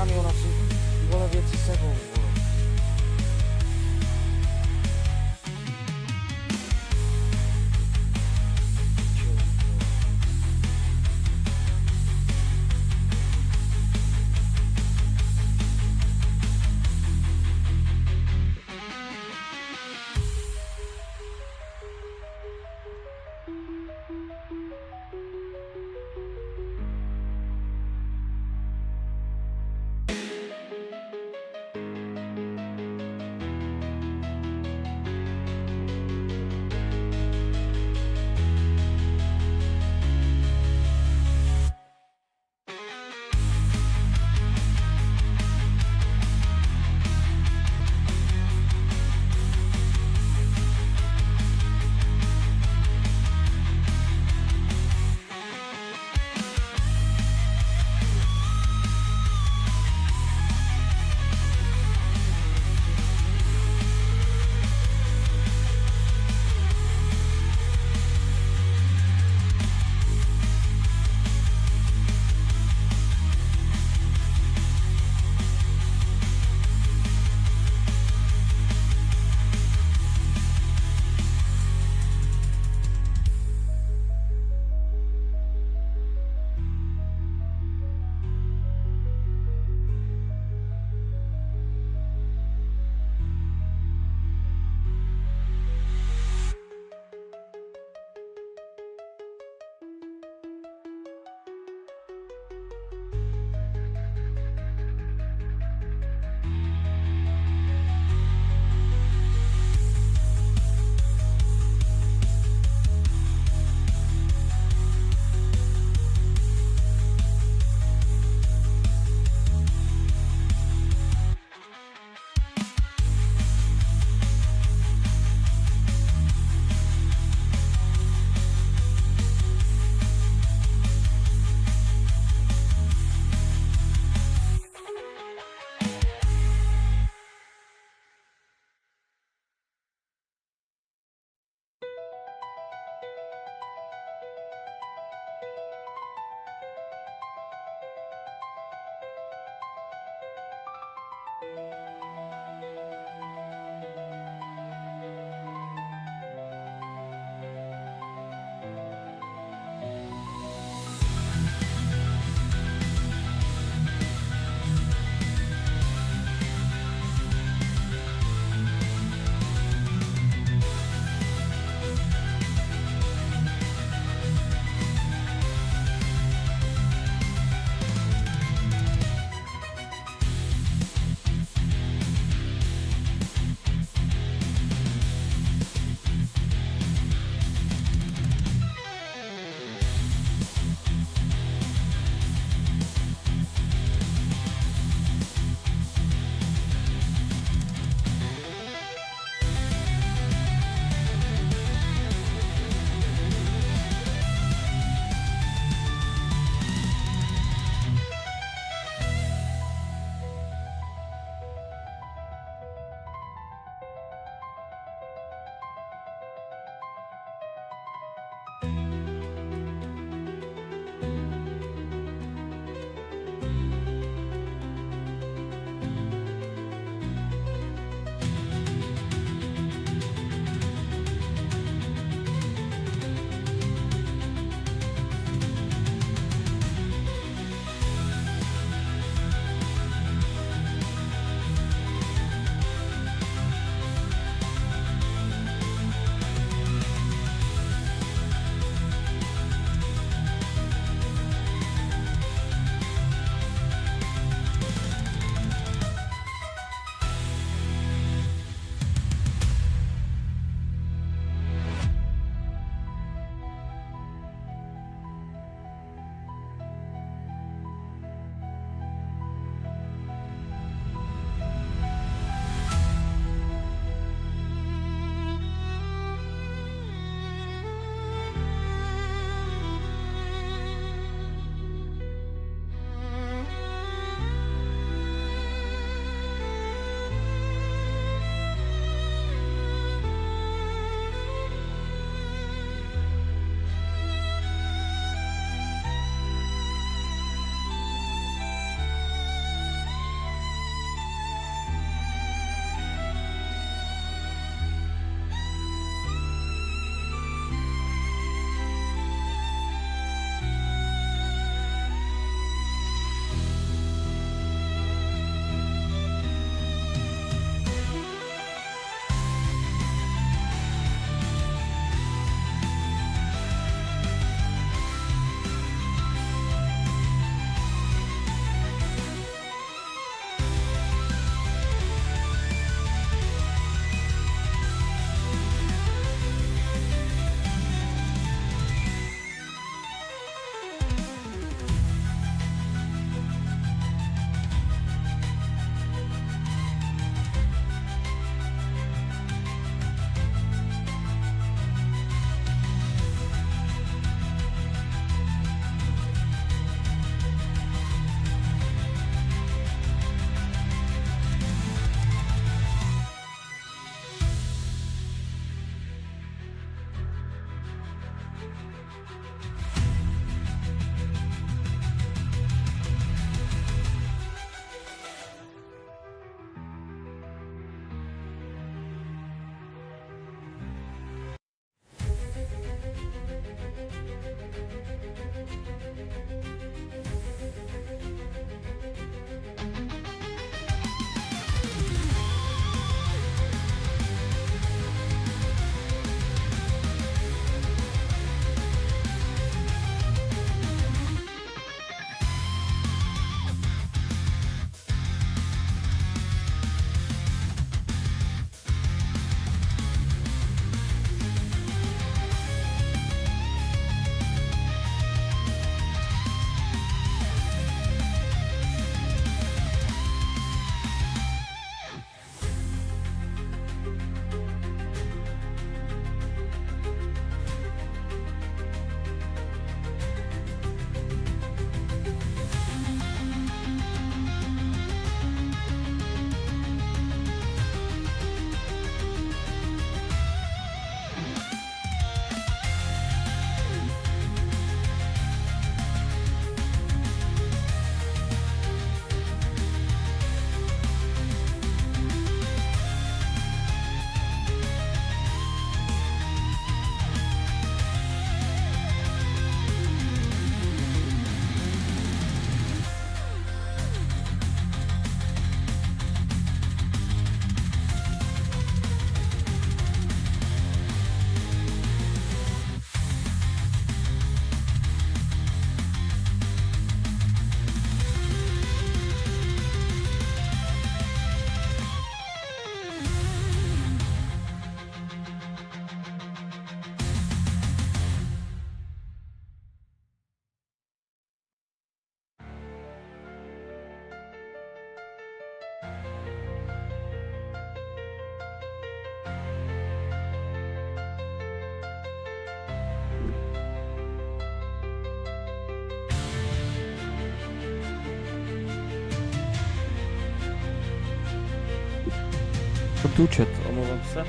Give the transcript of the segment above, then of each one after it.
kamion a si vole věci sebou, vole. Průčet, omlouvám se.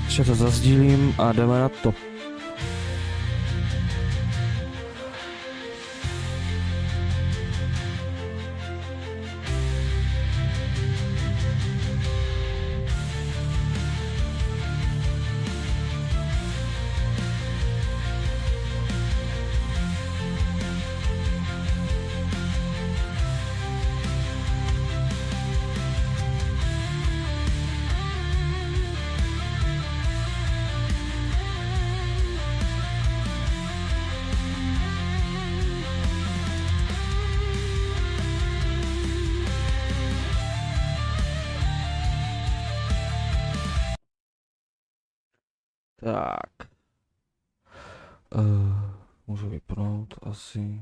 Ještě to zazdílím a jdeme na to. Tak. Můžu vypnout asi.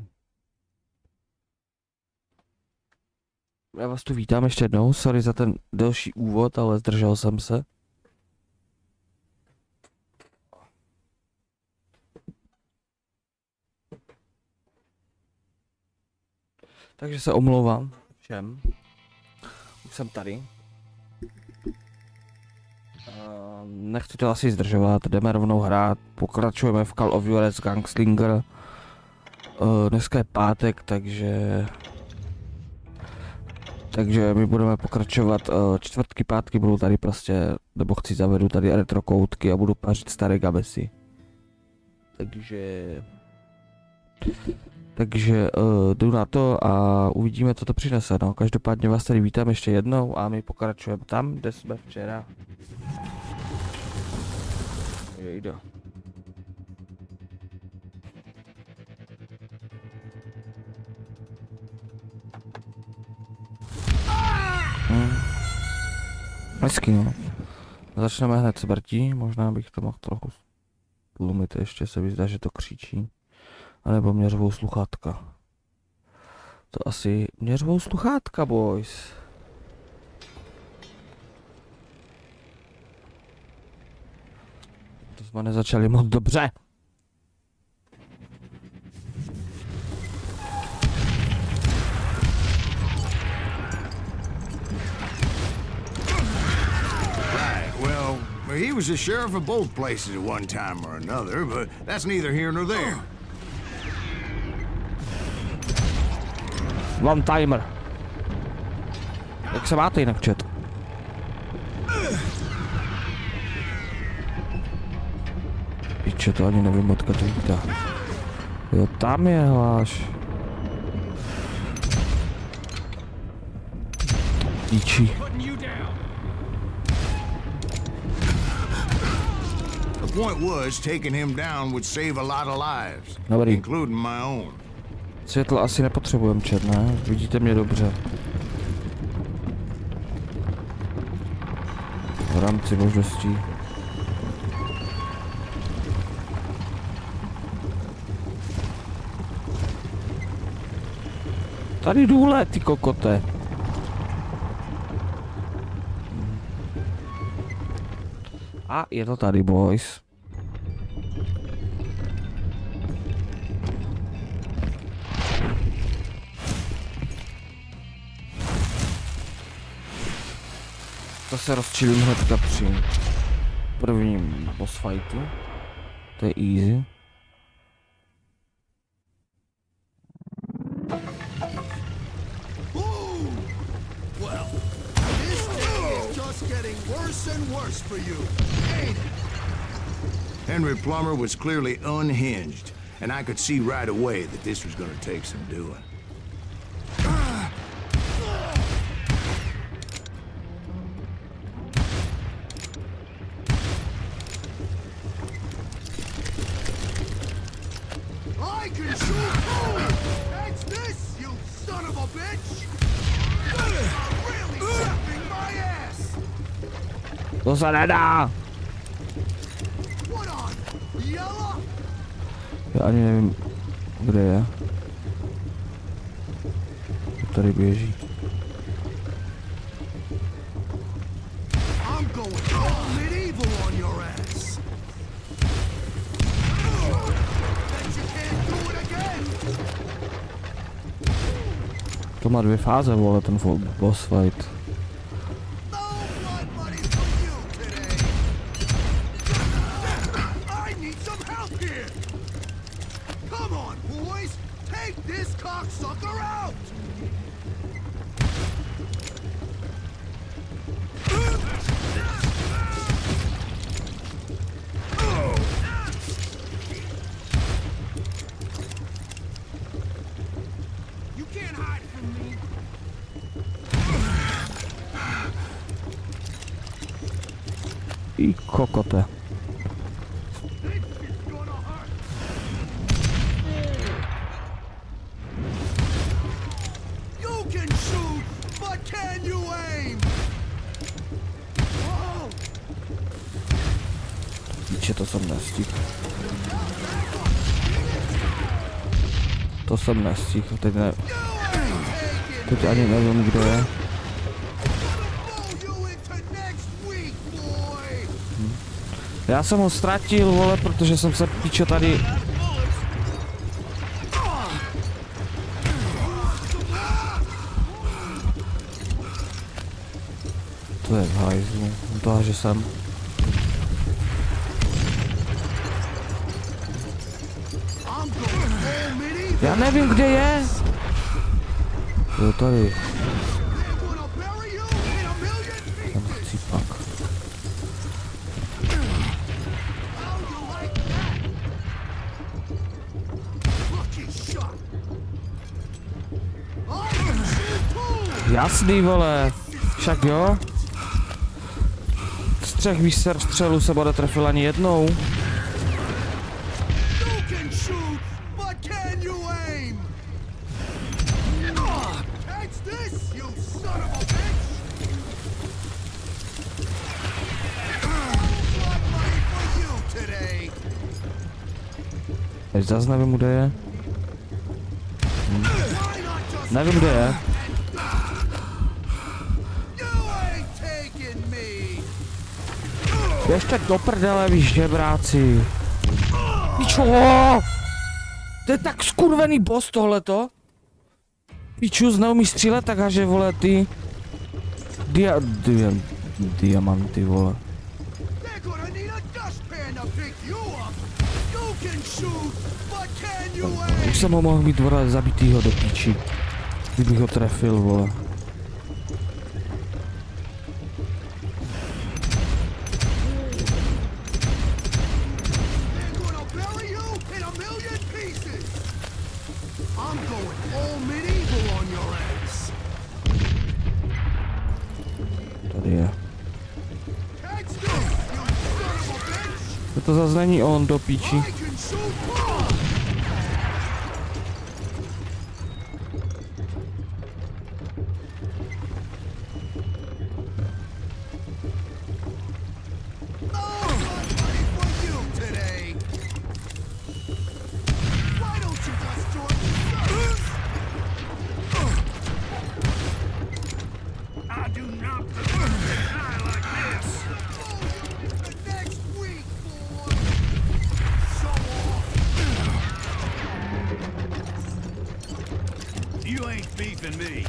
Já vás tu vítám ještě jednou, sorry za ten delší úvod, ale zdržel jsem se. Takže se omlouvám všem. Už jsem tady. Nechci to asi zdržovat, jdeme rovnou hrát, pokračujeme v Call of Juarez Gunslinger. Dneska je pátek, takže my budeme pokračovat, čtvrtky, pátky budou tady prostě, nebo zavedu tady RetroKoutky a budu pařit staré gabesy. Takže jdu na to a uvidíme, co to přinese, no. Každopádně vás tady vítám ještě jednou a my pokračujeme tam, kde jsme včera. Jejda. Hezky, no. Začneme hned smrtí, možná bych to mohl trochu tlumit, ještě se mi zdá, že to křičí. A nebo mě řvou sluchátka. To asi mě řvou sluchátka, boys. To jsme nezačali moc dobře. He was the sheriff of both places at one time or another, but that's neither here nor there. One timer. Jak se máte jinak, chat? Piče, to ani nevím, odkud to vítá. Jo, tam je hláš. Píči. The point was, taking him down would save a lot of lives, Dobrý. including my own. Světlo asi nepotřebujeme, chat, ne? Vidíte mě dobře. V rámci možností. Tady důle, ty kokote. A je to tady, boys. To se rozčilím hnedka při prvním boss fightu. To je easy. Henry Plummer was clearly unhinged, and I could see right away that this was gonna take some doing. I can shoot too! That's this, you son of a bitch! Really slapping my ass! To se nedá! What on? Yellow? Já ani nevím, kde je. To tady běží. I'm going all medieval on your ass! Bet you can't do it again! To má 2 fáze, vole, ten boss fight. No blood money for you today. I need some help here. Come on, boys. Take this cocksucker out. You can't hide from me. I kokote. This is gonna hurt. You can shoot, but can you aim? Whoa! Píče, to jsem nestihl. To jsem nestihl, teď ne... Teď ani nevím, kdo je. Blow you into next week, boy. Já jsem ho ztratil, vole, protože jsem se píče tady... To je v hajzlu, to že jsem. I'm going all mini. Já nevím, kde je. Jo, tady. They're gonna bury you in a million Ten pieces. chcípak. How you like that? Lucky shot. I can shoot too. Jasný, vole. Však jo. Z 3 výstřelů se bude trefil ani jednou. You can shoot, but can you aim? Catch this, you son of a bitch! Blood money for you today. Teď zase nevím, kde je. Why not just Nevím, kde je. you ain't taking me? Ještě do prdele, víš, žebráci. Pičo! To je tak skurvený boss tohleto. Pičus neumí střílet, tak že vole ty... Diamanty, vole. They're gonna need a dustpan to pick you up. You can shoot, but can you aim? Už jsem ho mohl mít, vole, zabitýho do píči. Kdybych ho trefil, vole. They're gonna bury you in a million pieces. I'm going all medieval on your ass. Tady je. Catch this, you son of a bitch! To zase není on do píči. I can shoot too. No blood money for you today. Why don't you just join the circus? I do not deserve to die like this. The next week, boy. Show off. You ain't beefing me.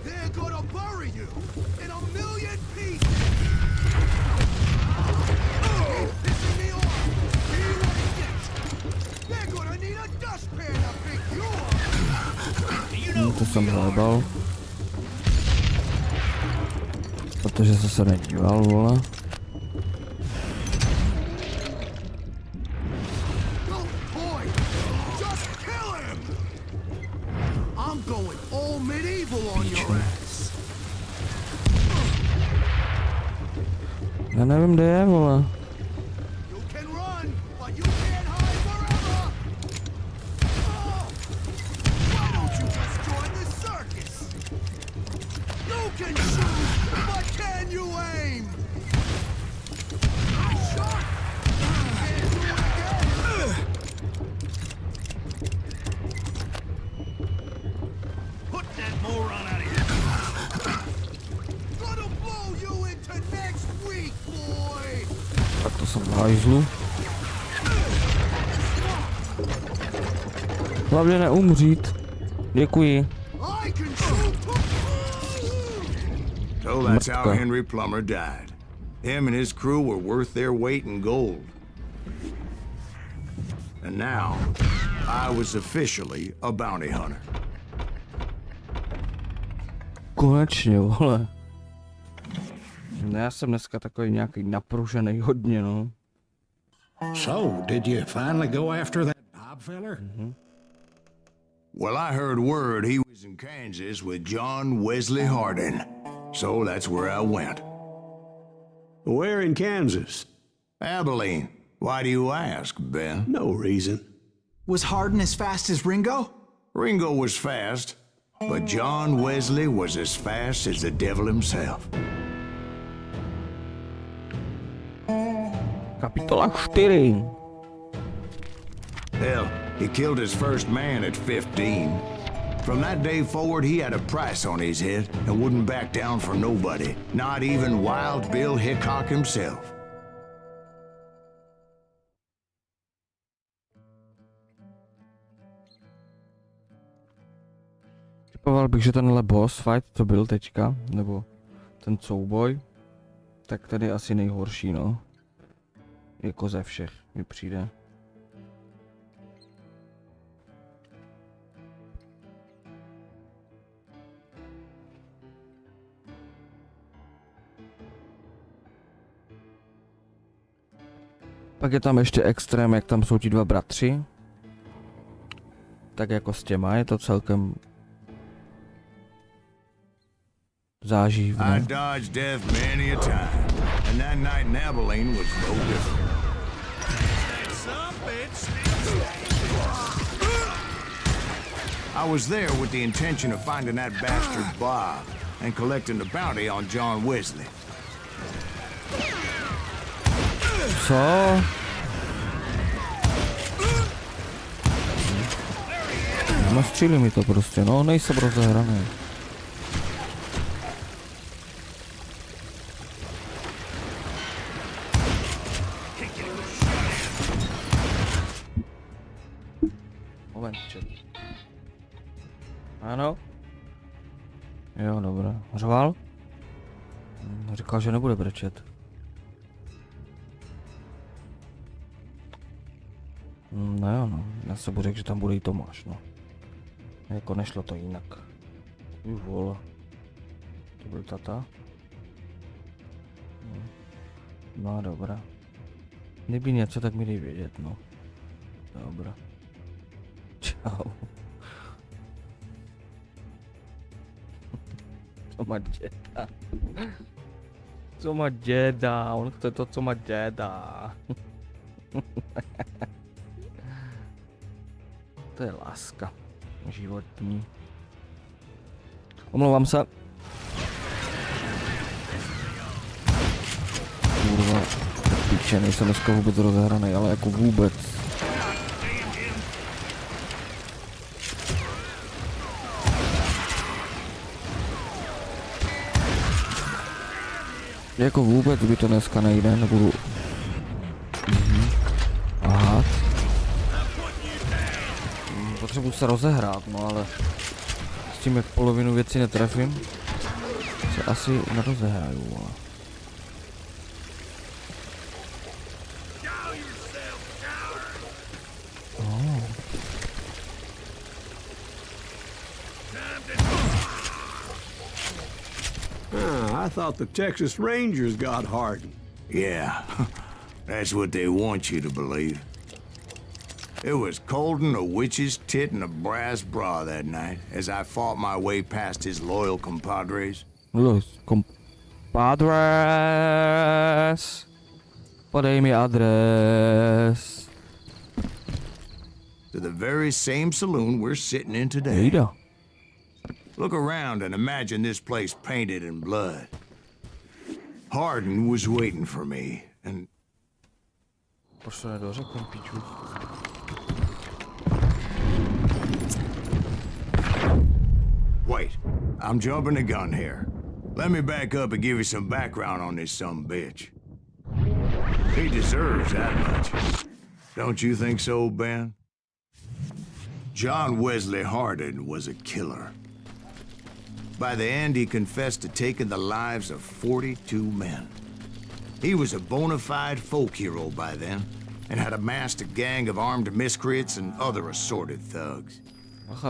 They're gonna bury you in a million pieces. Keep pissing me off. See what it gets. They're gonna need a dustpan to pick you up. You know To who jsem we are. zajebal. Protože jsem se nedíval, vole. Don't toy. Just kill him. I'm going all medieval on your ass. Já nevím, kde je, vole. You can run, but you can't hide forever. Oh, why don't you just join the circus? You can shoot, but can you aim? I shot. Can't do it again. Put that moron out of here. Gonna blow you into next week, boy. Tak to jsem v hajzlu. Hlavně neumřít. Děkuji. I can shoot. So that's how Mrtka. Henry Plummer died. Him and his crew were worth their weight in gold. And now, I was officially a bounty hunter. Konečně, vole. No, já jsem dneska takový nějaký napružený hodně, no. So, did you finally go after that Bob feller? Well, I heard word he was in Kansas with John Wesley Hardin. So that's where I went. Where in Kansas? Abilene. Why do you ask, Ben? No reason. Was Hardin as fast as Ringo? Ringo was fast, but John Wesley was as fast as the devil himself. Kapitola 4. Hell, he killed his first man at 15. From that day forward, he had a price on his head and wouldn't back down for nobody, not even Wild Bill Hickok himself. Typoval bych, že tenhle boss fight, co byl teďka, nebo ten souboj, tak ten je asi nejhorší, no. Jako ze všech mi přijde. Pak je tam ještě extrém, jak tam jsou ti dva bratři. Tak jako s těma je to celkem I záživné. dodged death many a time, and that night in Abilene was no different. Some bitch. I was there with the intention of finding that bastard Bob and collecting the bounty on John Wesley. Co? Nastřílí mi to prostě, no, nejsem rozehraný. Moment, čet. Ano? Jo, dobré. Řval? Říkal, že nebude brečet. No jo, no. Já se budu řekl, že tam bude i Tomáš, no. Jako nešlo to jinak. Vole. To byl tata. No dobrá. Kdyby něco, tak mi dej vědět, no. Dobrá. Čau. Co má děda? Co má děda? On chce to, co má děda. To je láska životní. Omlouvám se. Kurva, píče, nejsem dneska vůbec rozehraný, ale jako vůbec. Jako vůbec by to dneska nejde, nebudu. Aha. Potřebuji se rozehrát, no ale s tím, jak polovinu věcí netrefím, se asi nerozehraju, ale. Oh. I thought the Texas Rangers got Hardin. Yeah, that's what they want you to believe. It was Colden, a witch's tit, and a brass bra that night as I fought my way past his loyal compadres. Los compadres. Podej mi adres. To the very same saloon we're sitting in today. Jejda. Look around and imagine this place painted in blood. Hardin was waiting for me, and Proč to nedořekl, piču? wait, I'm jumping the gun here. Let me back up and give you some background on this sumbitch. He deserves that much. Don't you think so, Ben? John Wesley Hardin was a killer. By the end, he confessed to taking the lives of 42 men. He was a bona fide folk hero by then, and had amassed a gang of armed miscreants and other assorted thugs.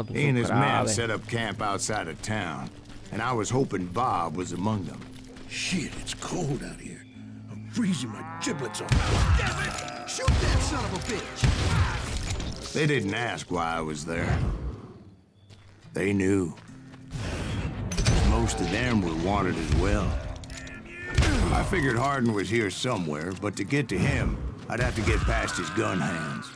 He and his men set up camp outside of town, and I was hoping Bob was among them. Shit, it's cold out here. I'm freezing my giblets off. Damn it! Shoot that son of a bitch! They didn't ask why I was there. They knew. Most of them were wanted as well. I figured Hardin was here somewhere, but to get to him, I'd have to get past his gun hands.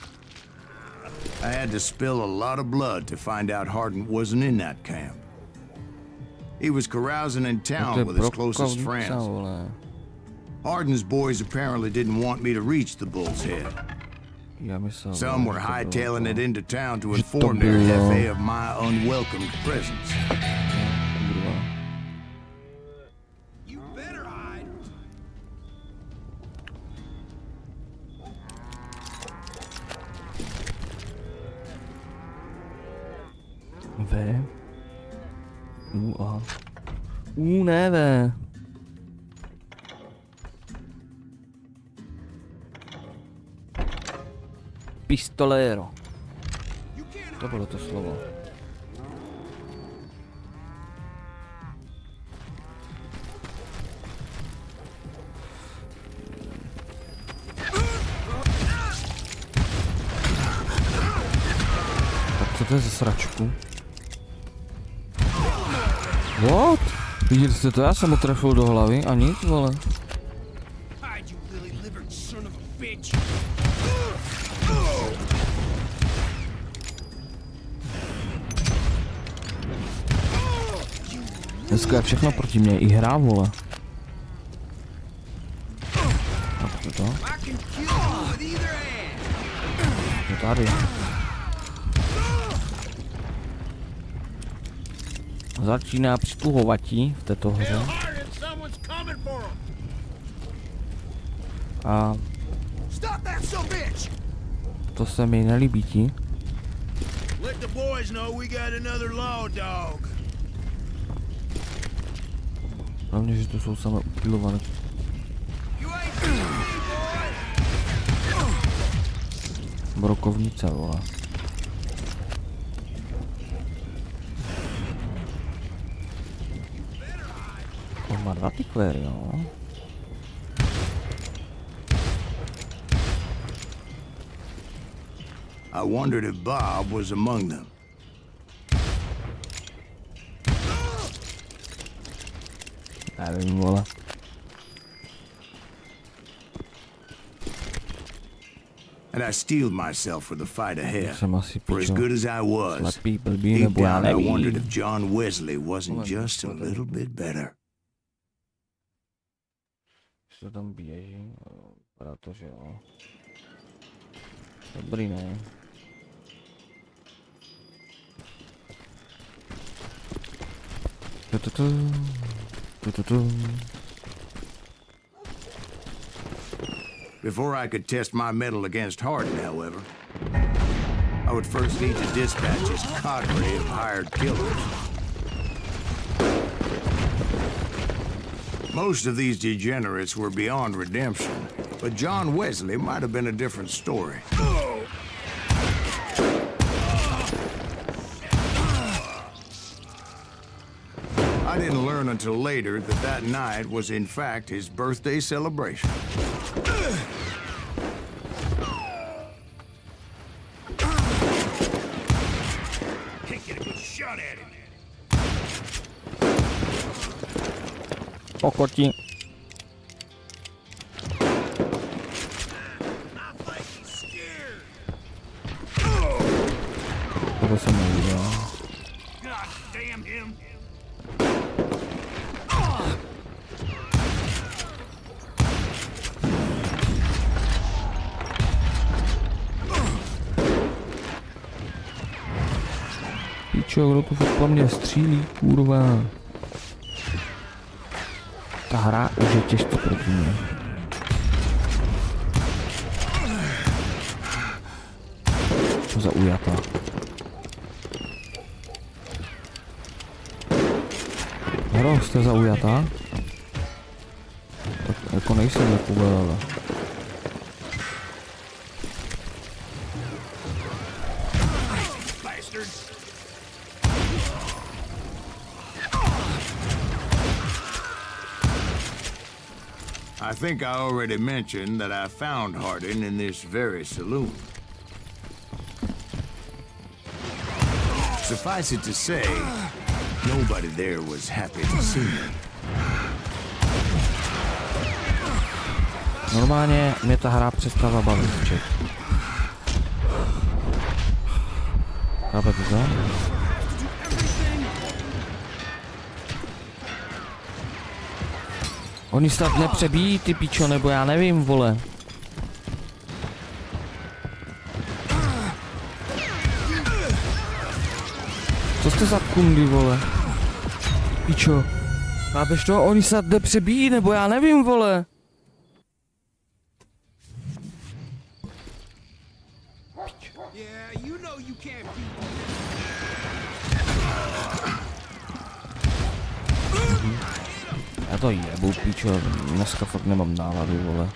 I had to spill a lot of blood to find out Hardin wasn't in that camp. He was carousing in town with his closest friends. Hardin's boys apparently didn't want me to reach the Bull's Head. Some were hightailing it into town to inform their Jefe of my unwelcome presence. You better hide. V. U, A. U, ne V. Pistolero. To bylo to slovo. Tak co to je za sračku? What? Viděli jste to? Já jsem mu trefil do hlavy a nic, vole. Hide, you lily-livered son of a bitch! Dneska je všechno proti mě, i hra, vole. Tak to? To tady. Začíná přituhovatí v této hře. A to se mi nelíbí ti. Let the boys know we got another law dog. Hlavně, že to jsou samé upilované. Brokovnice, vole. On má 2 tiklery, jo. I wondered if Bob was among them. Nevím, vole. And I steeled myself for the fight ahead. Jsem asi For as pičo. good as I was, Slepý, blbý, deep nebo já down I wondered nevím. if John Wesley wasn't just a little bit better. Co tam běží? Vypadá to, že jo. Dobrý, ne? Before I could test my mettle against Hardin, however, I would first need to dispatch his cadre of hired killers. Most of these degenerates were beyond redemption, but John Wesley might have been a different story. I didn't learn until later that that night was in fact his birthday celebration. Can't get a good shot at him. Pokoti. I think he's scared. To jsem neviděl. God damn him. Pičo, kdo tu fakt po mně střílí, kurva. Ta hra už je těžce proti mě. Zaujatá. Hro, jste zaujatá? Tak jako nejsem jako ale... I think I already mentioned that I found Hardin in this very saloon. Suffice it to say, nobody there was happy to see me. Normálně mě ta hra přestala bavit, ček. Chápete to? Oni snad nepřebíjí ty pičo, nebo já nevím, vole. Co jste za kundy, vole? Pičo. Chápeš to? Oni snad nepřebíjí, nebo já nevím, vole. Yeah, you know you can't Já to jebu, pičo, dneska fakt nemám náladu, vole.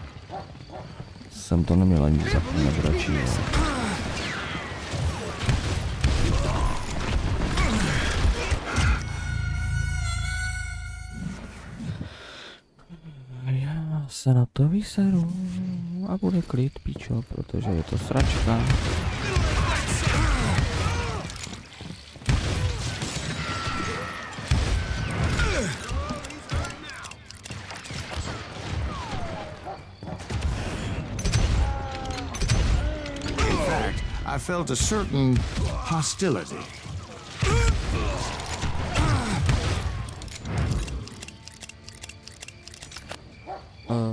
Jsem to neměl ani zapomnět radši, vole. Já se na to vyseru a bude klid, pičo, protože je to sračka. I felt a certain hostility.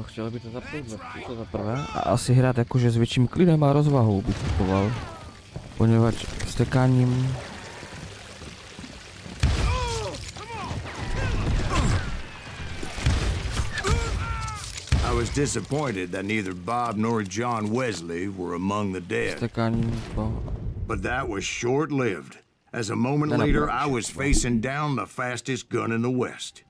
Chtěl by to zapnout za prvé a asi hrát jakože s větším klidem a rozvahou bych kupoval, poněvadž stekáním I was disappointed that neither Bob nor John Wesley were among the dead. stekáním to... But that was short-lived. As a moment later, I was facing down the fastest gun in the West.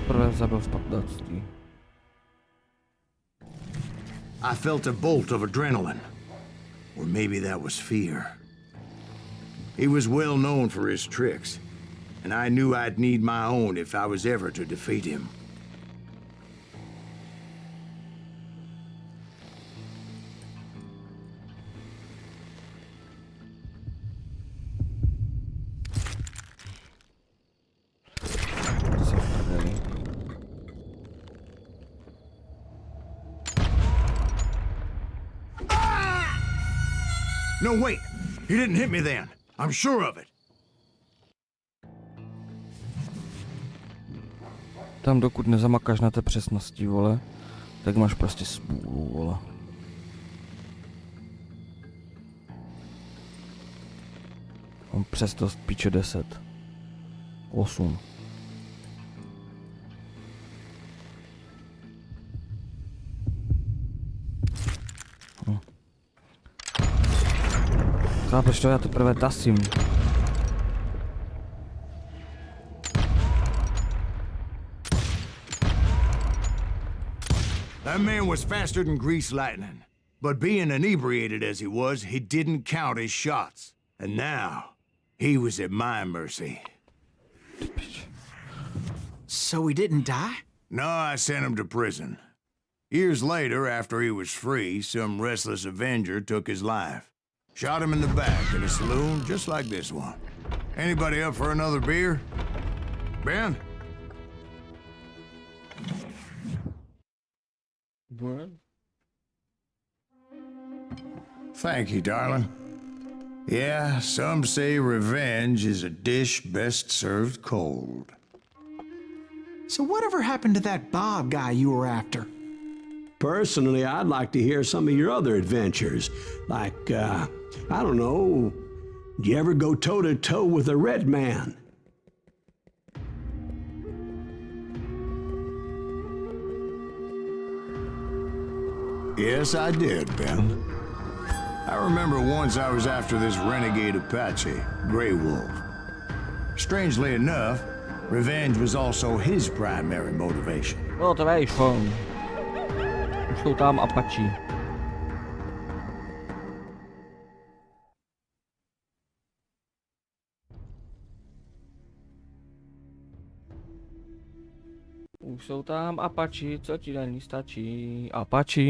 Prvé zabil v 15. I felt a bolt of adrenaline. Or maybe that was fear. He was well known for his tricks, and I knew I'd need my own if I was ever to defeat him. No, wait! He didn't hit me then. I'm sure of it. Tam dokud nezamakáš na té přesnosti, vole, tak máš prostě smůlu, vole. Mám přesto píče 10. 8. Chápeš to, já teprve tasím. That man was faster than grease lightning. But being inebriated as he was, he didn't count his shots. And now, he was at my mercy. So he didn't die? No, I sent him to prison. Years later, after he was free, some restless avenger took his life. Shot him in the back in a saloon just like this one. Anybody up for another beer? Ben? What? Thank you, darling. Yeah, some say revenge is a dish best served cold. So whatever happened to that Bob guy you were after? Personally, I'd like to hear some of your other adventures. Like, I don't know, did you ever go toe-to-toe with a red man? Yes, I did, Ben. I remember once I was after this renegade Apache, Grey Wolf. Strangely enough, revenge was also his primary motivation. No to víš, už jsou tam Apache. Už jsou tam Apache, co ti není stačí? Apache.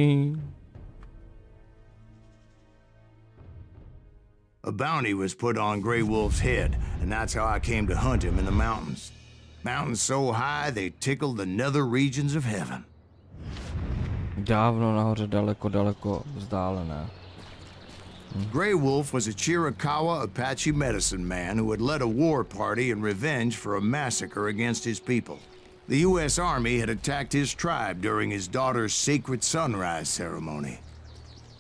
A bounty was put on Grey Wolf's head, and that's how I came to hunt him in the mountains. Mountains so high they tickled the nether regions of heaven. Dávno nahoře, daleko vzdálené. Grey Wolf was a Chiricahua Apache medicine man who had led a war party in revenge for a massacre against his people. The U.S. Army had attacked his tribe during his daughter's sacred sunrise ceremony,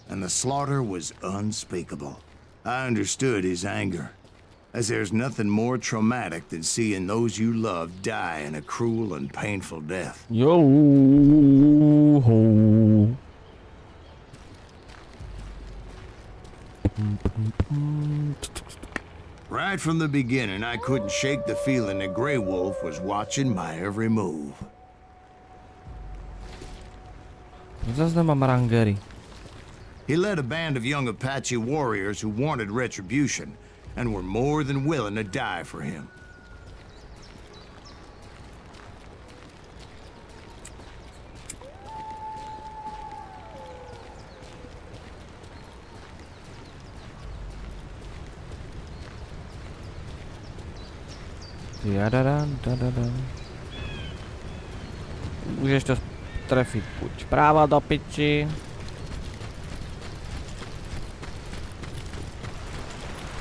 and the slaughter was unspeakable. I understood his anger, as there's nothing more traumatic than seeing those you love die in a cruel and painful death. Yo ho. Right from the beginning, I couldn't shake the feeling that Grey Wolf was watching my every move. Zase nemám rangery. He led a band of young Apache warriors who wanted retribution and were more than willing to die for him. Můžeš to trefit buď práva do piči,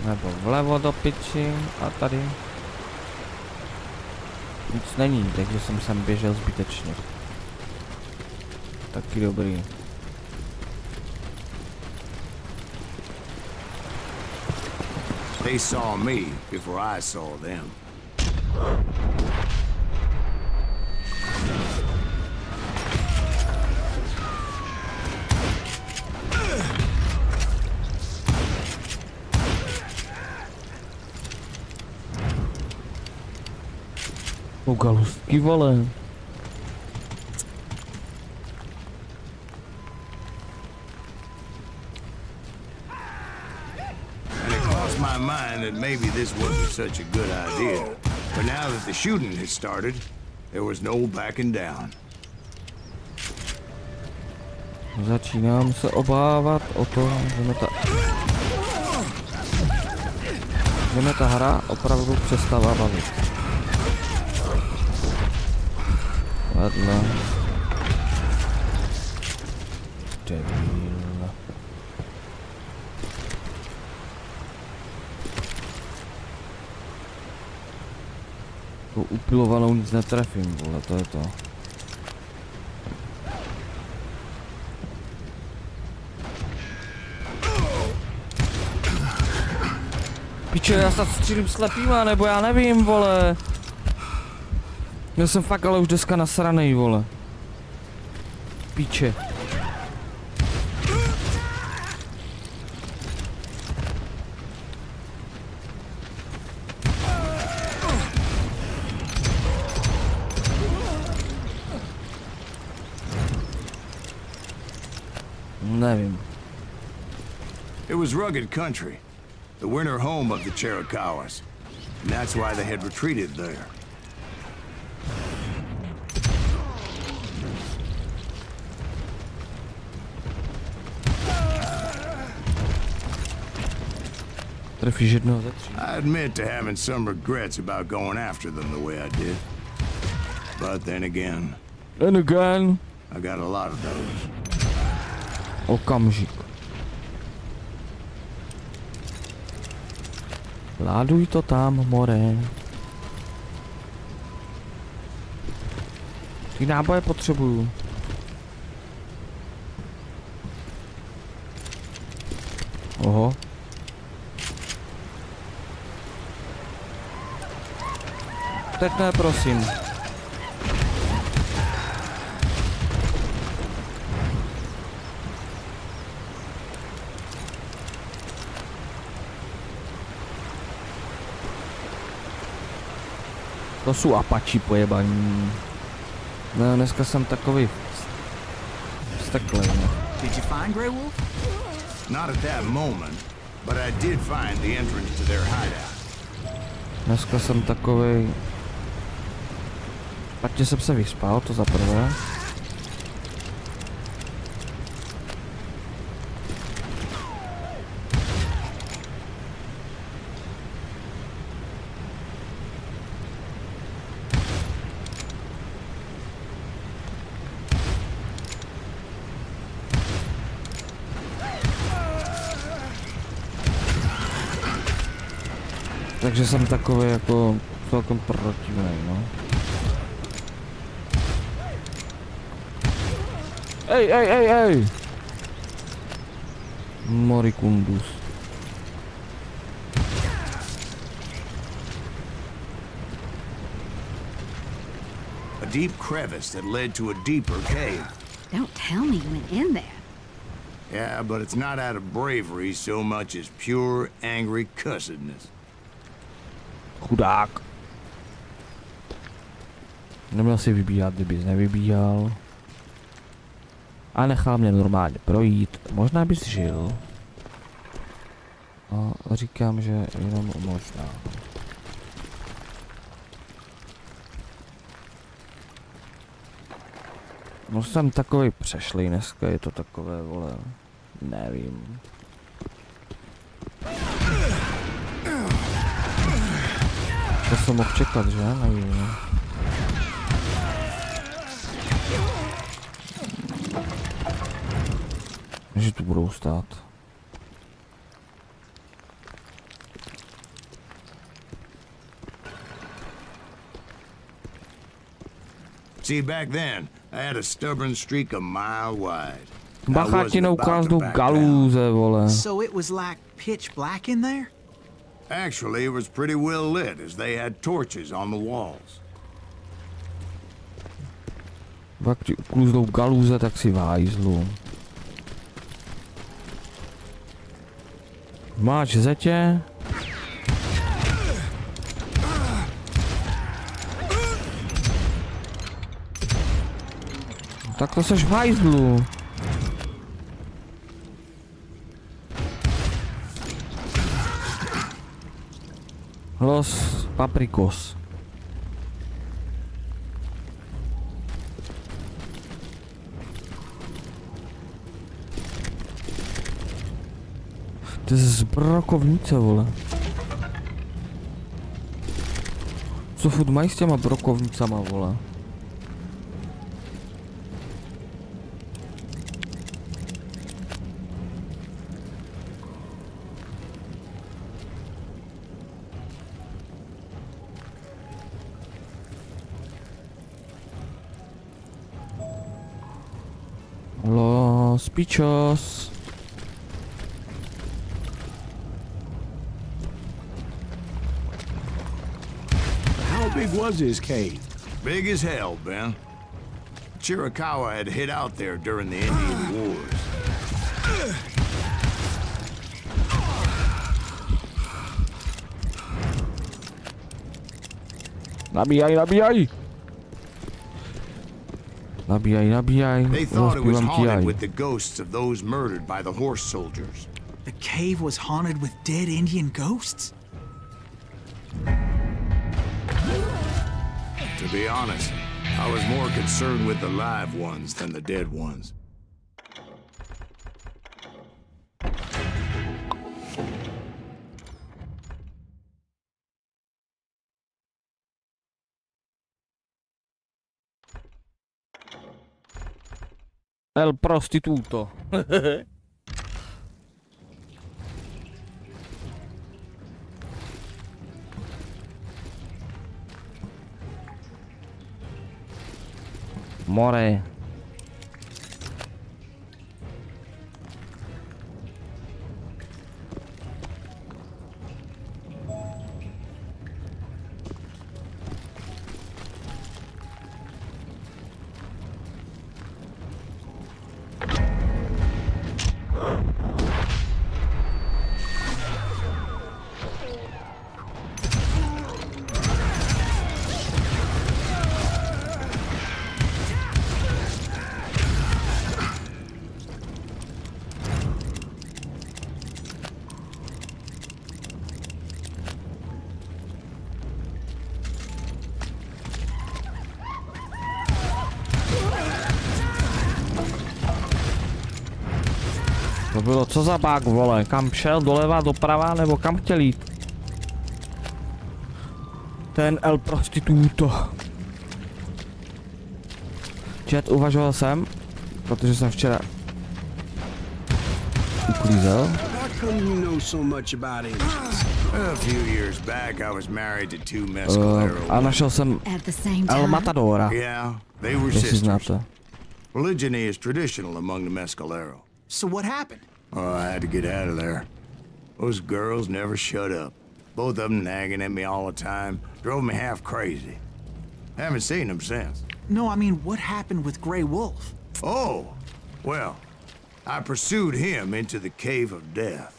nebo vlevo do piči a tady nic není, takže jsem sem běžel zbytečně. Taky dobrý. They saw me before I saw them. Galustky, vole. And it crossed my mind that maybe this wasn't such a good idea. But now that the shooting had started, there was no backing down. Začínám se obávat o to, že mě ta hra opravdu přestává bavit. Vedle. Debil. Tu upilovanou nic netrefím, vole, to je to. Piče, já snad střílím slepýma, nebo já nevím, vole. Já jsem fakt ale už dneska nasranej, vole. Piče. Nevím. It was rugged country, the winter home of the Chiricahuas, and that's why they had retreated there. Trefíš jednoho ze tří. I admit to having some regrets about going after them the way I did. But then again, I got a lot of those. Okamžik. Láduj to tam, more. Ty náboje potřebuju. Oho. Teď ne, prosím. To jsou apači pojebaní. No, dneska jsem takový vzteklej, no. Did you find Grey Wolf? Not at that moment, but I did find the entrance to their hideout. Dneska jsem takovej... Špatně jsem se vyspal, to za prvé. Takže jsem takový jako celkem protivnej, no. Ej! Morikundus. A deep crevice that led to a deeper cave. Don't tell me you went in there. Yeah, but it's not out of bravery so much as pure, angry cussedness. Chudák. Neměl si vybíhat, kdybys nevybíhal. A nechal mě normálně projít. Možná bys žil. A říkám, že jenom možná. No jsem takový přešlý dneska, je to takové, vole, nevím. To jsem mohl čekat, že? Nevím. Že tu budou stát. See, back then, I had a stubborn streak a mile wide. Bacha ti neukáznou galůze, vole. So it was like pitch black in there? Actually, it was pretty well lit, as they had torches on the walls. Pak ti ukluznou galůze, tak si vájzlu. Máš zetě? Tak to seš v hajzlu. Los paprikos. To je z brokovnice, vole. Co furt mají s těma brokovnicama, vole? Los pichos. How big was his cave? Big as hell, Ben. Chiricahua had hid out there during the Indian Wars. Nabíjaj, nabíjaj! Nabíjaj, nabíjaj. They thought it was Rozpívám ti haunted jaj. with the ghosts of those murdered by the horse soldiers. The cave was haunted with dead Indian ghosts? To be honest, I was more concerned with the live ones than the dead ones. El prostituto. More. To bylo co za bug, vole? Kam šel? Doleva, doprava, nebo kam chtěl jít? Ten El Prostituto. Chat, uvažoval jsem, protože jsem včera uklízel. How come you know so much about Indians? A few years back, I was married to two Mescalero. A našel jsem At the same El time. Matadora, Yeah, they were jestli sisters. znáte. Polygyny is traditional among the Mescalero. So what happened? Oh, I had to get out of there. Those girls never shut up. Both of them nagging at me all the time. Drove me half crazy. Haven't seen them since. No, I mean, what happened with Grey Wolf? Oh, well, I pursued him into the Cave of Death.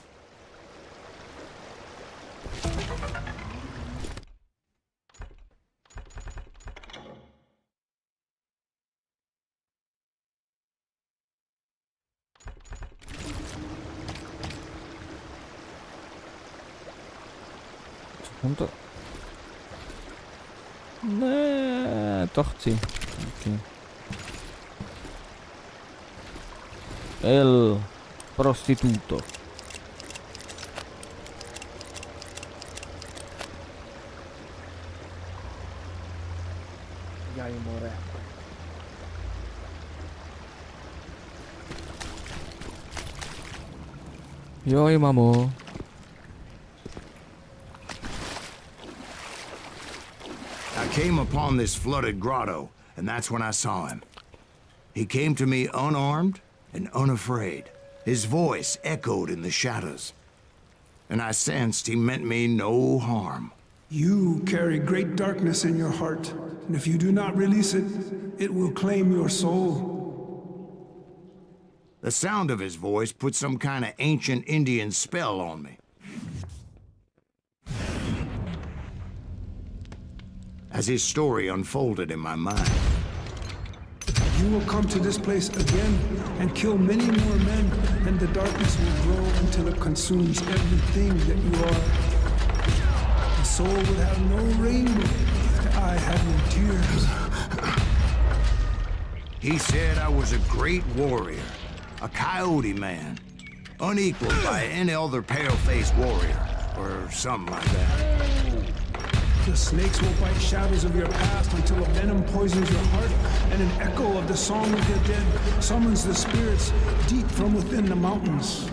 Jsem to... Ne, to chci. Okay. El Prostituto. Jaj, more. Joj, mamo. I came upon this flooded grotto, and that's when I saw him. He came to me unarmed and unafraid. His voice echoed in the shadows, and I sensed he meant me no harm. You carry great darkness in your heart, and if you do not release it, it will claim your soul. The sound of his voice put some kind of ancient Indian spell on me. As his story unfolded in my mind, You will come to this place again and kill many more men, and the darkness will grow until it consumes everything that you are. The soul will have no rainbow if the eye had no tears. he said I was a great warrior, a coyote man, unequaled by any other pale-faced warrior, or something like that. The snakes will bite shadows of your past until a venom poisons your heart, and an echo of the song of the dead summons the spirits deep from within the mountains.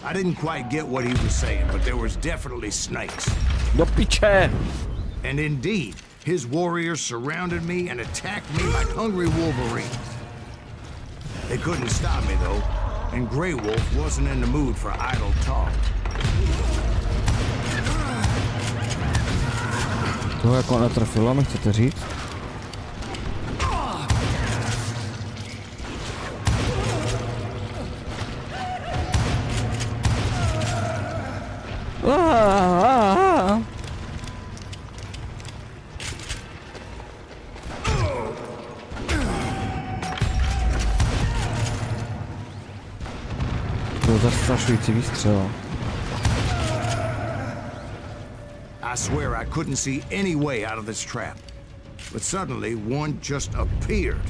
I didn't quite get what he was saying, but there was definitely snakes. Do piče! And indeed, his warriors surrounded me and attacked me like hungry wolverines. They couldn't stop me, though, and Grey Wolf wasn't in the mood for idle talk. To jako netrefilo, mi chcete říct? To je zastrašující výstřel. I swear I couldn't see any way out of this trap. But suddenly, one just appeared.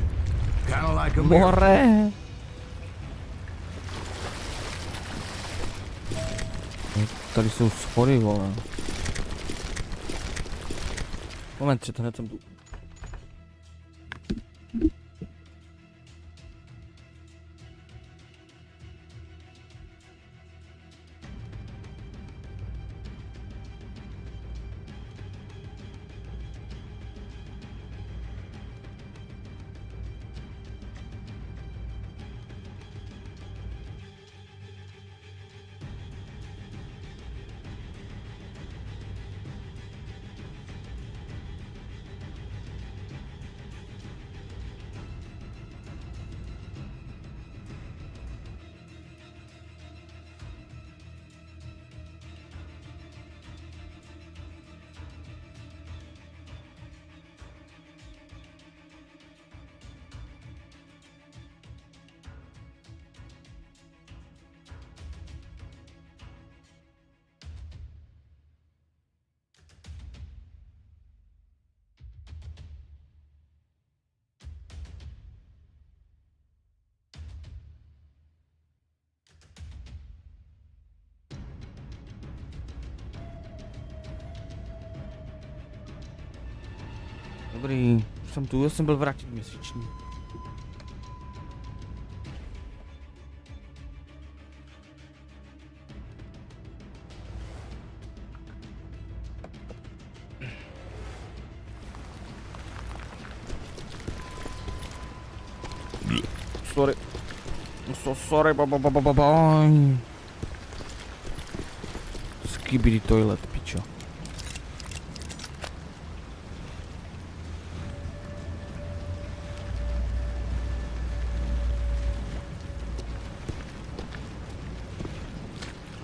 Kind of like a miracle. More! Tady jsou schody, vole. Moment, že to hned jsem tu. Dobrý, jsem tu, já jsem byl vrátit měsíční. Sorry. So sorry, Skibidi toilet, pičo.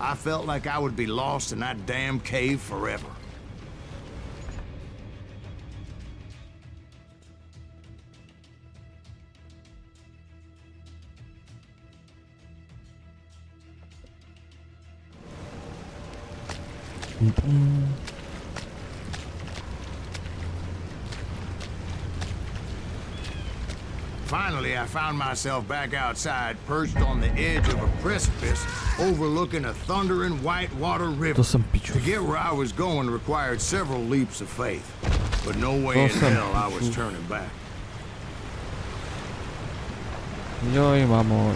I felt like I would be lost in that damn cave forever. Finally, I found myself back outside, perched on the edge of a precipice, overlooking a thundering whitewater river. To jsem piču. To get where I was going required several leaps of faith, but no way in hell I was turning back. Joj, mamo.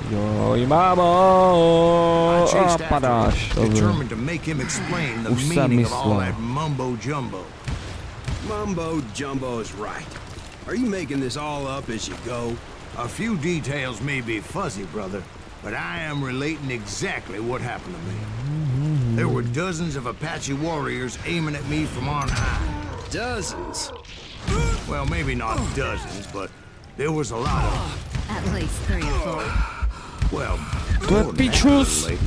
I chased after Padáš. him, determined to make him explain the Už jsem meaning of all myslel. that mumbo jumbo. Mumbo jumbo is right. Are you making this all up as you go? A few details may be fuzzy, brother, but I am relating exactly what happened to me. There were dozens of Apache warriors aiming at me from on high. Dozens. Well, maybe not dozens, but there was a lot of them. At least 3 or 4. Well, To je more than that, pičus. lady.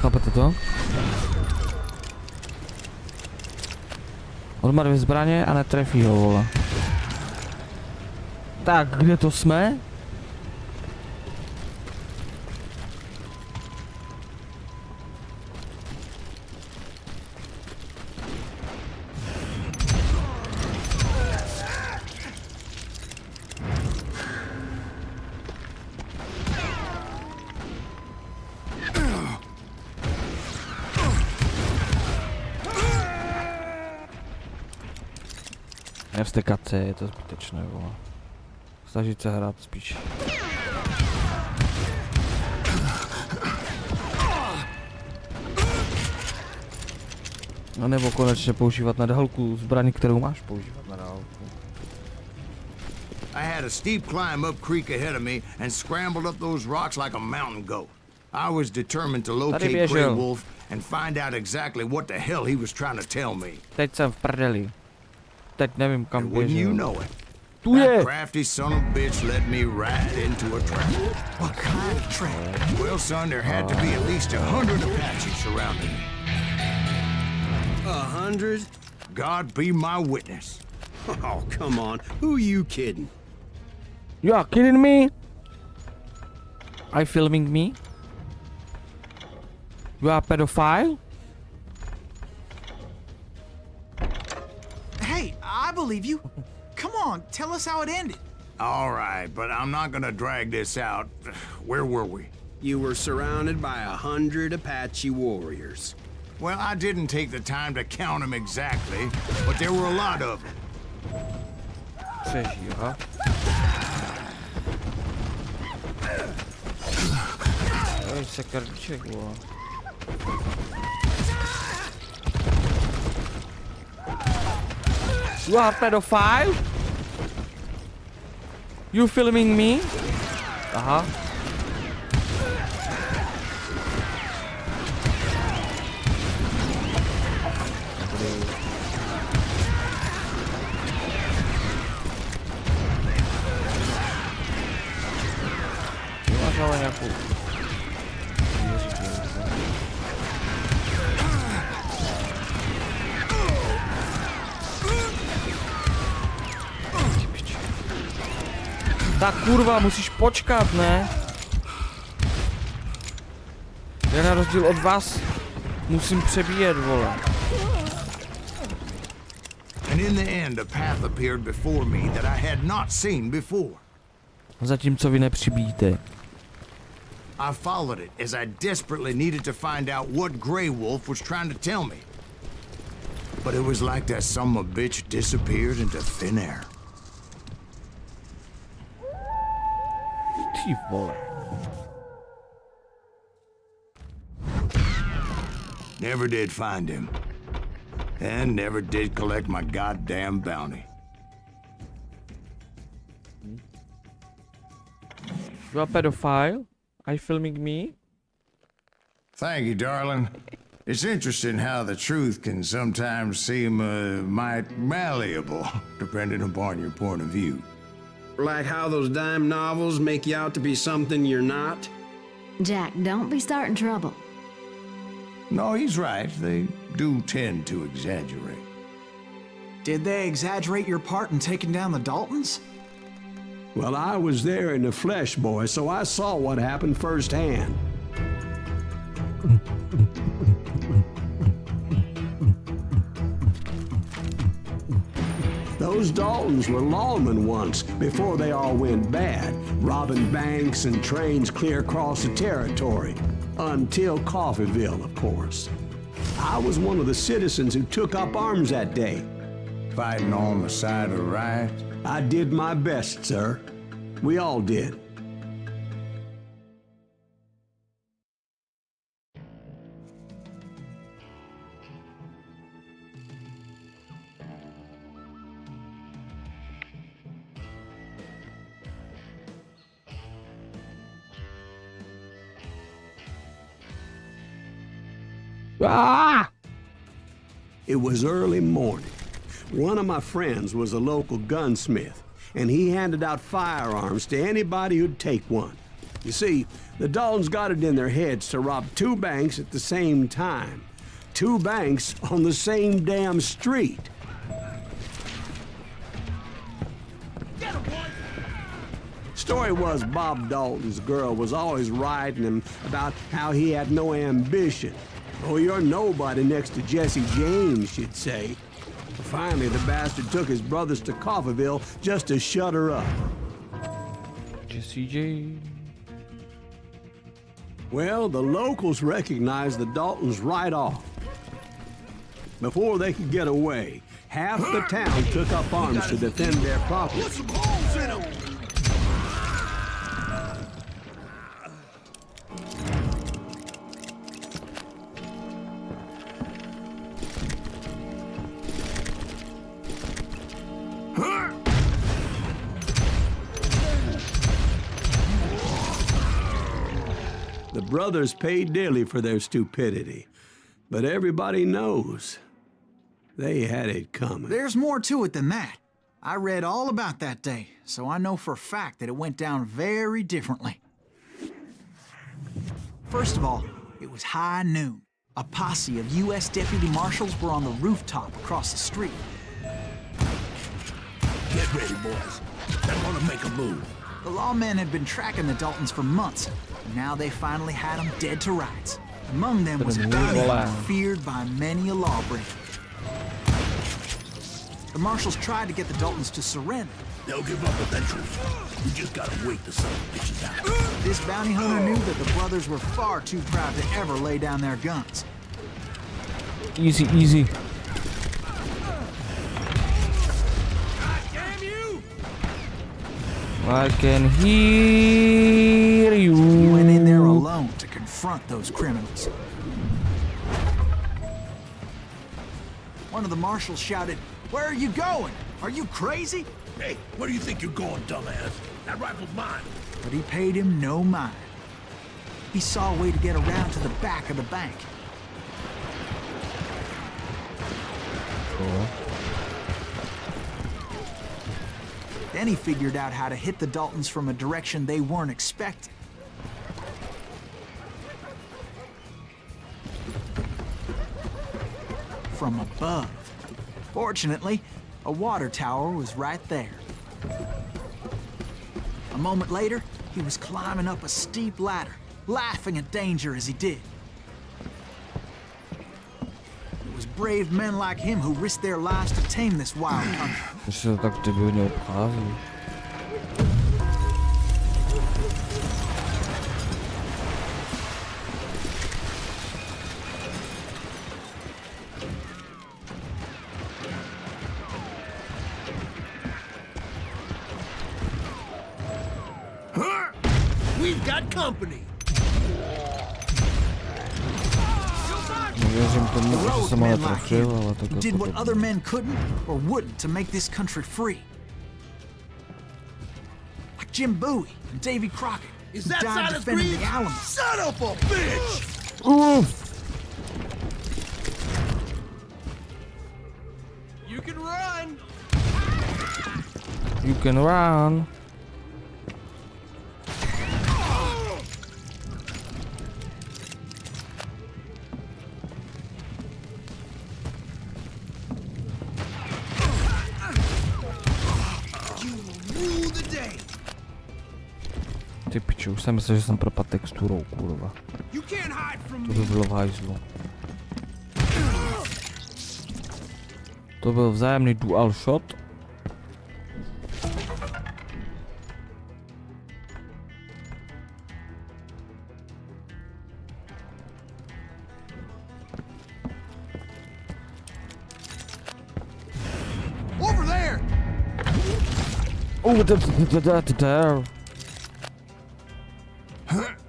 Chápete to? On má 2 zbraně a netrefí ho, vole. Tak, kde to jsme? Nevstekat se, je to zbytečné, vole. Snažit se hrát spíš. A nebo konečně používat na dálku zbraň, kterou máš používat na dálku. I had a steep climb up creek ahead of me and scrambled up those rocks like a mountain goat. I was determined to locate Grey Wolf and find out exactly what the hell he was trying to tell me. Teď jsem v prdeli. Teď nevím kam And wouldn't you běžel. know it, Tu je! that crafty son of a bitch led me right into a trap. What kind of trap? Well, son, there had to be at least 100 Apaches surrounding me. 100? God be my witness. Oh, come on. Who you kidding? You are kidding me? Are you filming me? You are a pedophile? Hey, I believe you. Come on, tell us how it ended. All right, but I'm not gonna drag this out. Where were we? You were surrounded by 100 Apache warriors. Well, I didn't take the time to count them exactly, but there were a lot of them. Přežij, aha. Oj, se krček, vole. You are a pedophile? You filming me? Aha. Máš ale nějakou... Tak kurva, musíš počkat, ne? Já na rozdíl od vás musím přebíjet, vole. And in the end, a path appeared before me that I had not seen before. Zatímco vy nepřibíjíte. I followed it as I desperately needed to find out what Grey Wolf was trying to tell me. But it was like that son of a bitch disappeared into thin air. Ty vole. Never did find him. And never did collect my goddamn bounty. You are pedophile? Are you filming me? Thank you, darling. It's interesting how the truth can sometimes seem might malleable, depending upon your point of view. Like how those dime novels make you out to be something you're not? Jack, don't be starting trouble. No, he's right. They do tend to exaggerate. Did they exaggerate your part in taking down the Daltons? Well, I was there in the flesh, boy, so I saw what happened firsthand. Those Daltons were lawmen once, before they all went bad, robbing banks and trains clear across the territory. Until Coffeeville, of course. I was one of the citizens who took up arms that day. Fighting on the side of the right. I did my best, sir. We all did. Ah! It was early morning. One of my friends was a local gunsmith, and he handed out firearms to anybody who'd take one. You see, the Daltons got it in their heads to rob 2 banks at the same time. 2 banks on the same damn street. Story was Bob Dalton's girl was always riding him about how he had no ambition. Oh, you're nobody next to Jesse James, she'd say. Finally, the bastard took his brothers to Coffeeville just to shut her up. Jesse J. Well, the locals recognized the Daltons right off. Before they could get away, half the town took up arms to defend their property. Put some holes in them! The brothers paid dearly for their stupidity, but everybody knows they had it coming. There's more to it than that. I read all about that day, so I know for a fact that it went down very differently. First of all, it was high noon. A posse of U.S. deputy marshals were on the rooftop across the street. Get ready, boys. They're gonna make a move. The lawmen had been tracking the Daltons for months, and now they finally had them dead to rights. Among them was a bounty hunter feared by many a lawbreaker. The marshals tried to get the Daltons to surrender. They'll give up eventually. We just gotta wait the son of bitches out. This bounty hunter knew that the brothers were far too proud to ever lay down their guns. Easy, easy. I can hear you. He went in there alone to confront those criminals. One of the marshals shouted, "Where are you going? Are you crazy?" Hey, where do you think you're going, dumbass? That rifle's mine. But he paid him no mind. He saw a way to get around to the back of the bank. Cool. Then he figured out how to hit the Daltons from a direction they weren't expecting. From above. Fortunately, a water tower was right there. A moment later, he was climbing up a steep ladder, laughing at danger as he did. It was brave men like him who risked their lives to tame this wild country. Že se to tak debilně obchází. We've got company. Věřím tomu, že Road jsem ho men like netrefil, ale him tak who did what other men couldn't or wouldn't to make this country free. Like Jim Bowie and Davy Crockett, Is who that died Silas defending Greaves? the Alamo. Son of a bitch! You can run. You can run. You will rule the day. Ty piču, už jsem myslel, že jsem propadl texturou, kurva. You can't hide from To me. by bylo v hajzlu. To byl vzájemný dual shot. Over there.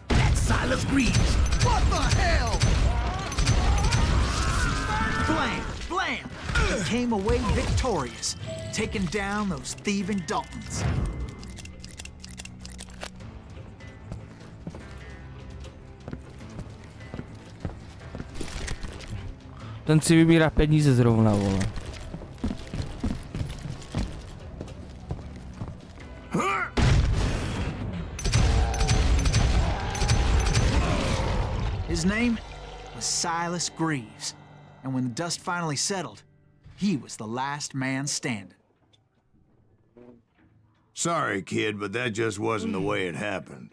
That's Silas Greaves. What the hell? Blam! Blam! He came away victorious, taking down those thieving Daltons. Ten si vybírá peníze zrovna, vole. His name was Silas Greaves, and when the dust finally settled, he was the last man standing. Sorry, kid, but that just wasn't the way it happened.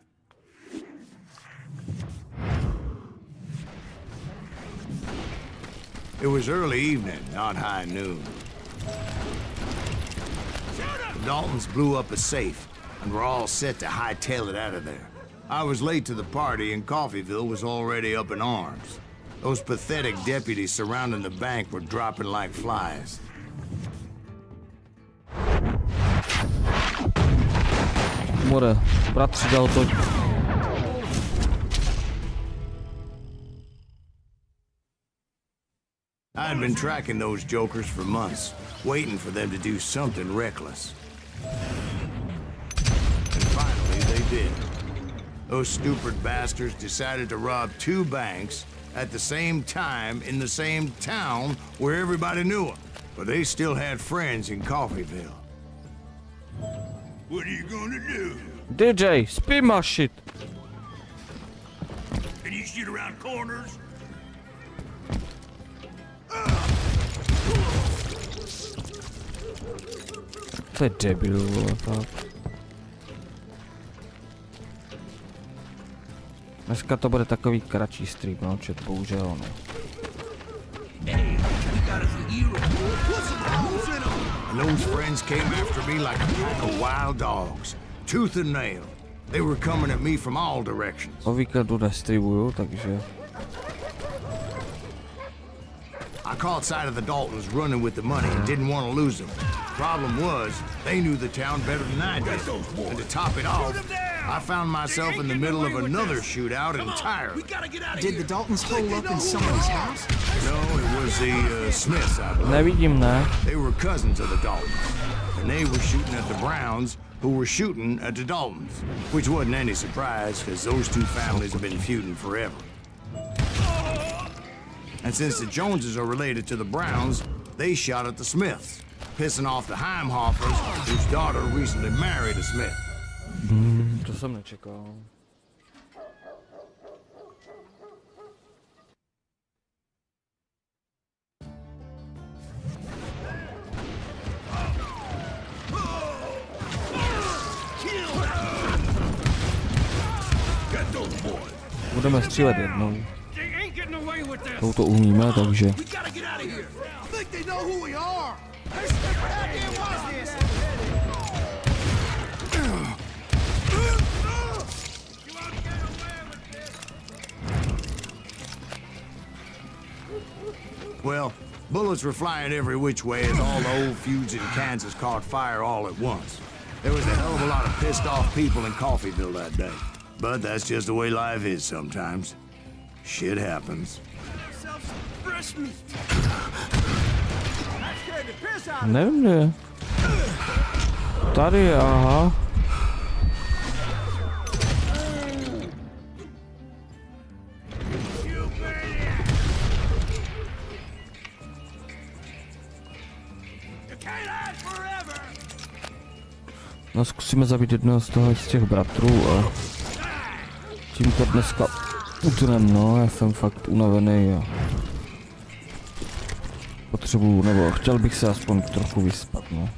It was early evening, not high noon. The Daltons blew up a safe, and were all set to hightail it out of there. I was late to the party, and Coffeyville was already up in arms. Those pathetic deputies surrounding the bank were dropping like flies. More, bratři dal to. I'd been tracking those jokers for months, waiting for them to do something reckless. And finally, they did. Those stupid bastards decided to rob 2 banks at the same time in the same town where everybody knew them. But they still had friends in Coffeyville. What are you gonna do? DJ, spin my shit. Can you shoot around corners? To je debil, vole, tak. Dneska to bude takový kratší stream, no, chat, bohužel, no. Hey, we got us a hero. Put some holes in them. And those friends came after me like a pack of wild dogs, tooth and nail. They were coming at me from all directions. O víkendu nestreamuju, takže... I caught sight of the Daltons running with the money and didn't want to lose them. Problem was, they knew the town better than I did. And to top it off, I found myself in the middle of another shootout entirely. Did the Daltons hole up in somebody's house? No, it was the Smiths, I believe. Nevidím, ne? They were cousins of the Daltons. And they were shooting at the Browns, who were shooting at the Daltons. Which wasn't any surprise, because those 2 families have been feuding forever. And since the Joneses are related to the Browns, they shot at the Smiths, pissing off the Heimhoffers, whose daughter recently married a Smith. To jsem nečekal. Budeme střílet jednou. To umíme, takže... We gotta get out of here. I think they know who we are. Hey, stick back and watch this. Well, bullets were flying every which way as all the old feuds in Kansas caught fire all at once. There was a hell of a lot of pissed off people in Coffeyville that day. But that's just the way life is sometimes. Shit happens. Yourself some fresh meat. That scared the piss out of me. Nevím, kde je. Tady, aha. No, zkusíme zabít jednoho z těch bratrů a tím to dneska utnem, no, já jsem fakt unavený a potřebuju, nebo chtěl bych se aspoň trochu vyspat, no.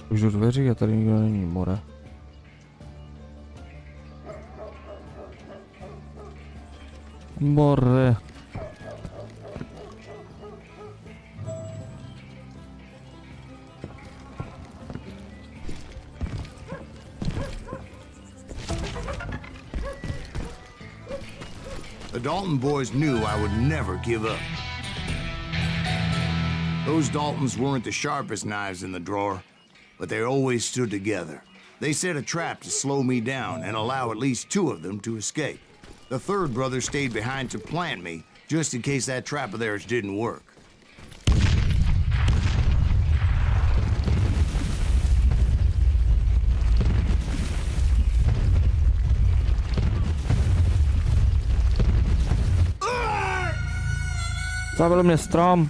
Už do dveří a tady nikdo není, more. More. The Dalton boys knew I would never give up. Those Daltons weren't the sharpest knives in the drawer, but they always stood together. They set a trap to slow me down and allow at least 2 of them to escape. The third brother stayed behind to plant me, just in case that trap of theirs didn't work. Zabil mě strom.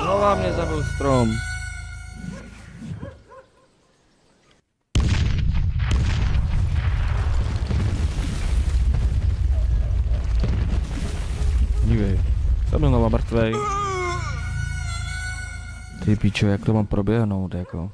Znova mě zabil strom. Dívej, jsem znova mrtvej. Ty píčo, jak to mám proběhnout, jako.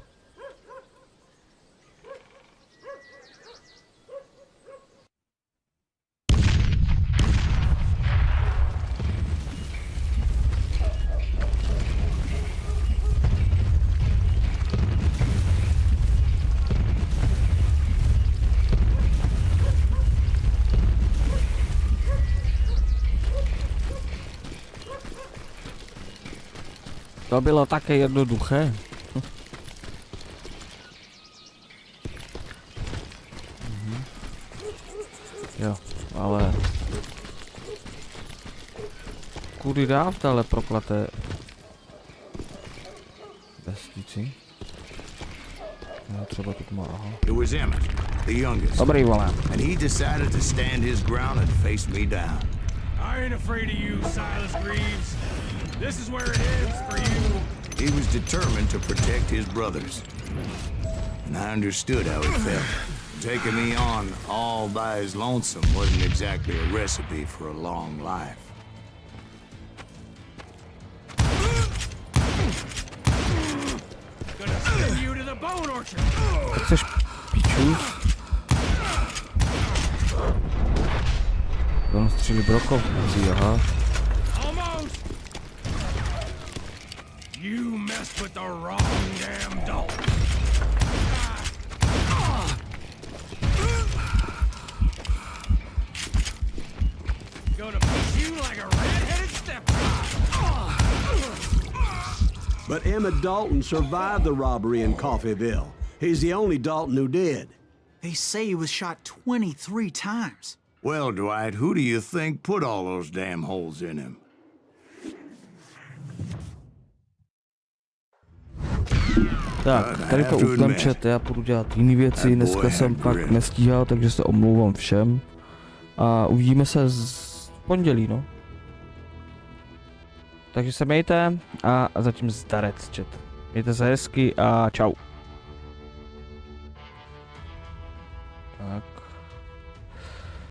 To bylo také jednoduché. Jo, ale... Kudy dál v téhle proklaté... vesnici? No, třeba tu má, aha. It was Emmett, the youngest. Dobrý, vole. And he decided to stand his ground and face me down. I ain't afraid of you, Silas Greaves. This is where it ends for you. He was determined to protect his brothers. And I understood how he felt. Taking me on all by his lonesome wasn't exactly a recipe for a long life. Gonna send you to the bone orchard. Chceš piču? Tam střílí brokovci, aha. Almost. You messed with the wrong damn Dalton. Gonna push you like a red-headed stepchild. But Emmett Dalton survived the robbery in Coffeyville. He's the only Dalton who did. They say he was shot 23 times. Well, Dwight, who do you think put all those damn holes in him? Tak, tady to utnem chat, já půjdu dělat jiné věci, dneska jsem fakt nestíhal, takže se omlouvám všem. A uvidíme se v pondělí, no. Takže se mějte a zatím zdarec chat. Mějte se hezky a čau.